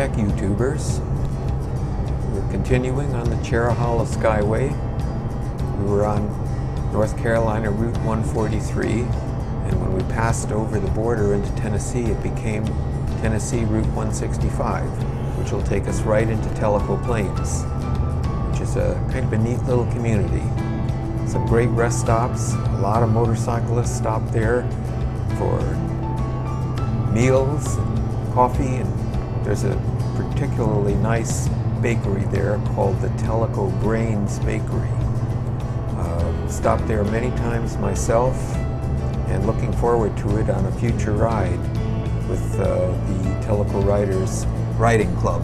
back, YouTubers. We're continuing on the Cherohala Skyway. We were on North Carolina Route 143, and when we passed over the border into Tennessee, it became Tennessee Route 165, which will take us right into Tellico Plains, which is a kind of a neat little community. Some great rest stops. A lot of motorcyclists stop there for meals and coffee, and there's a particularly nice bakery there called the Tellico Grains Bakery. Stopped there many times myself, and looking forward to it on a future ride with the Tellico Riders Riding Club.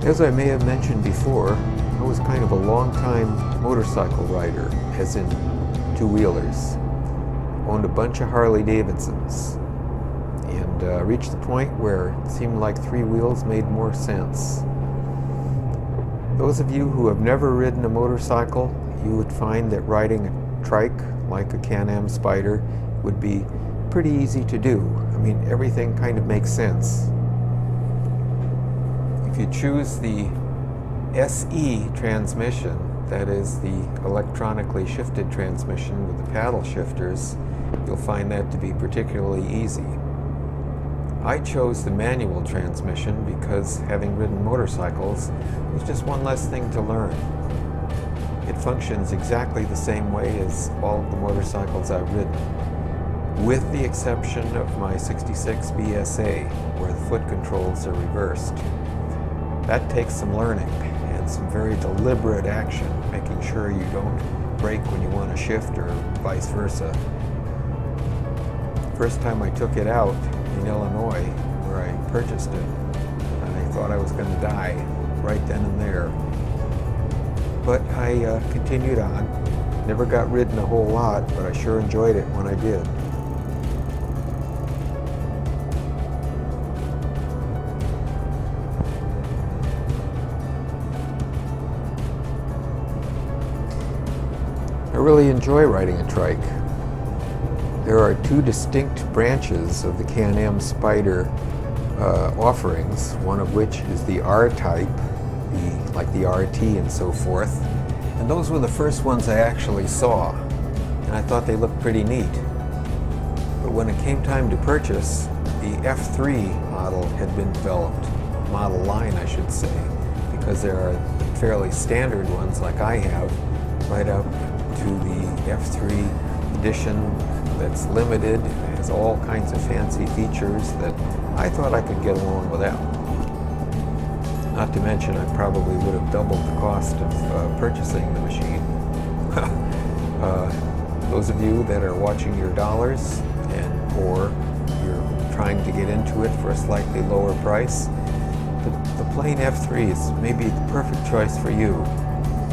As I may have mentioned before, I was kind of a long-time motorcycle rider, as in two-wheelers. Owned a bunch of Harley Davidsons, and reached the point where it seemed like three wheels made more sense. Those of you who have never ridden a motorcycle, you would find that riding a trike, like a Can-Am Spyder, would be pretty easy to do. I mean, everything kind of makes sense. If you choose the SE transmission, that is the electronically shifted transmission with the paddle shifters, you'll find that to be particularly easy. I chose the manual transmission because, having ridden motorcycles, it was just one less thing to learn. It functions exactly the same way as all of the motorcycles I've ridden, with the exception of my 66 BSA, where the foot controls are reversed. That takes some learning and some very deliberate action, making sure you don't brake when you want to shift or vice versa. First time I took it out in Illinois, where I purchased it, I thought I was going to die right then and there. But I continued on. Never got ridden a whole lot, but I sure enjoyed it when I did. I really enjoy riding a trike. There are two distinct branches of the Can-Am Spyder offerings, one of which is the R-Type, like the RT and so forth. And those were the first ones I actually saw, and I thought they looked pretty neat. But when it came time to purchase, the F3 model had been developed, model line I should say, because there are the fairly standard ones like I have, right up to the F3 edition that's limited and has all kinds of fancy features that I thought I could get along without. Not to mention, I probably would have doubled the cost of purchasing the machine. Those of you that are watching your dollars or you're trying to get into it for a slightly lower price, the plain F3 is maybe the perfect choice for you.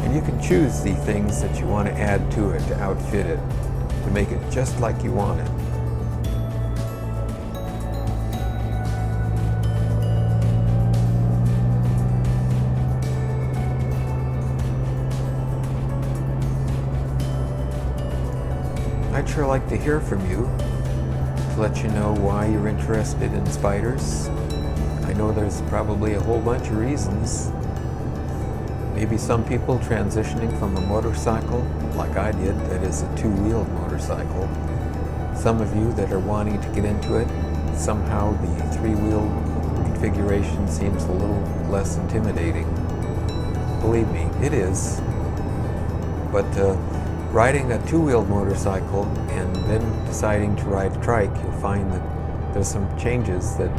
And you can choose the things that you want to add to it to outfit it, to make it just like you want it. I'd sure like to hear from you, to let you know why you're interested in Spyders. I know there's probably a whole bunch of reasons. Maybe some people transitioning from a motorcycle, like I did, that is a two-wheeled motorcycle. Some of you that are wanting to get into it, somehow the three-wheel configuration seems a little less intimidating. Believe me, it is. But riding a two-wheeled motorcycle and then deciding to ride a trike, you'll find that there's some changes that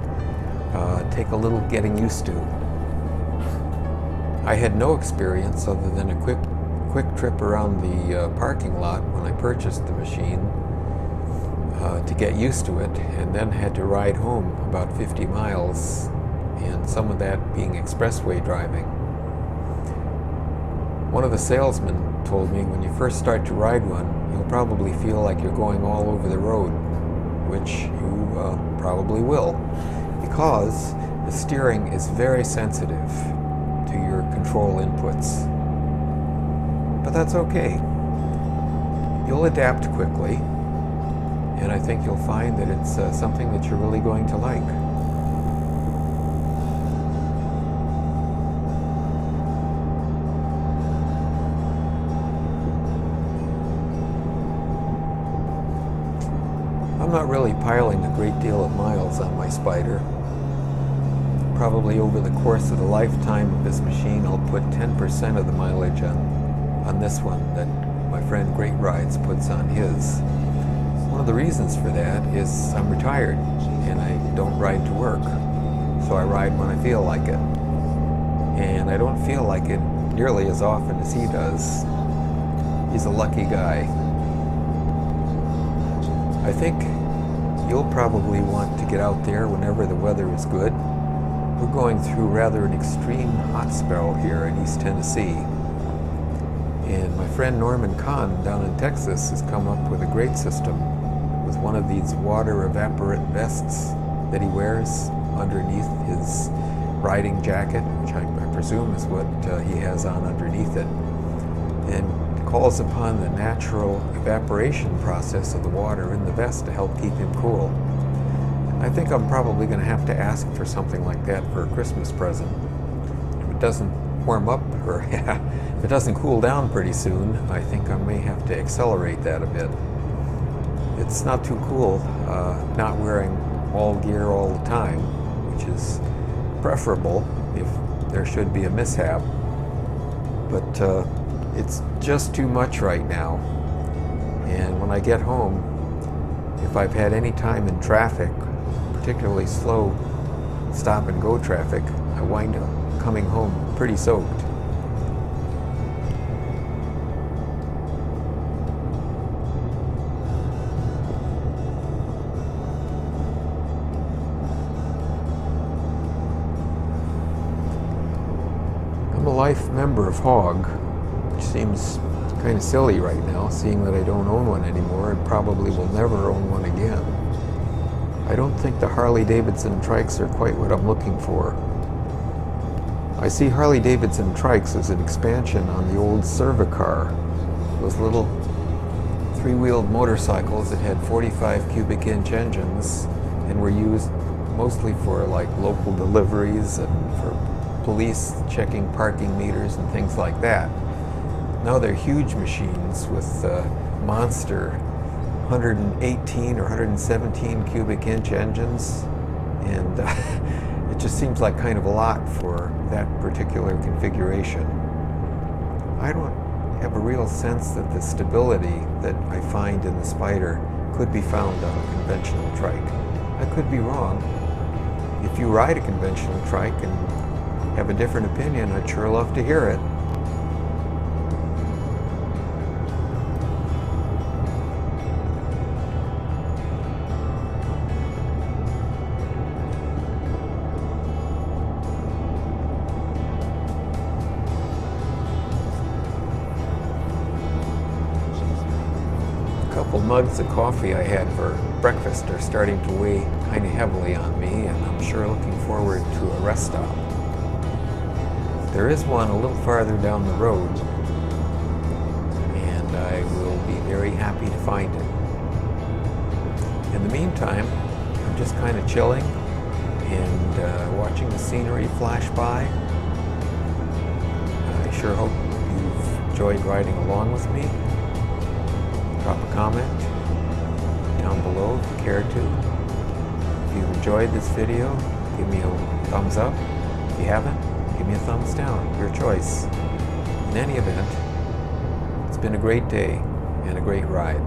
take a little getting used to. I had no experience other than a quick trip around the parking lot when I purchased the machine to get used to it, and then had to ride home about 50 miles, and some of that being expressway driving. One of the salesmen told me, when you first start to ride one, you'll probably feel like you're going all over the road, which you probably will, because the steering is very sensitive to your control inputs. But that's okay. You'll adapt quickly, and I think you'll find that it's something that you're really going to like. I'm not really piling a great deal of miles on my Spyder. Probably over the course of the lifetime of this machine, I'll put 10% of the mileage on this one that my friend Great Rides puts on his. One of the reasons for that is I'm retired and I don't ride to work, so I ride when I feel like it. And I don't feel like it nearly as often as he does. He's a lucky guy. I think you'll probably want to get out there whenever the weather is good. We're going through rather an extreme hot spell here in East Tennessee. And my friend Norman Kahn down in Texas has come up with a great system with one of these water evaporant vests that he wears underneath his riding jacket, which I presume is what he has on underneath it, and calls upon the natural evaporation process of the water in the vest to help keep him cool. I think I'm probably going to have to ask for something like that for a Christmas present. If it doesn't warm up, or if it doesn't cool down pretty soon, I think I may have to accelerate that a bit. It's not too cool not wearing all gear all the time, which is preferable if there should be a mishap. But it's just too much right now. And when I get home, if I've had any time in traffic, particularly slow stop and go traffic, I wind up coming home pretty soaked. I'm a life member of Hog, which seems kind of silly right now, seeing that I don't own one anymore and probably will never own one again. I don't think the Harley-Davidson trikes are quite what I'm looking for. I see Harley-Davidson trikes as an expansion on the old Cervicar, those little three-wheeled motorcycles that had 45 cubic inch engines and were used mostly for like local deliveries and for police checking parking meters and things like that. Now they're huge machines with monster 118 or 117 cubic inch engines, and it just seems like kind of a lot for that particular configuration. I don't have a real sense that the stability that I find in the Spyder could be found on a conventional trike. I could be wrong. If you ride a conventional trike and have a different opinion, I'd sure love to hear it. A couple mugs of coffee I had for breakfast are starting to weigh kind of heavily on me, and I'm sure looking forward to a rest stop. There is one a little farther down the road, and I will be very happy to find it. In the meantime, I'm just kind of chilling and watching the scenery flash by. I sure hope you've enjoyed riding along with me. Drop a comment down below if you care to. If you've enjoyed this video, give me a thumbs up. If you haven't, give me a thumbs down, your choice. In any event, it's been a great day and a great ride.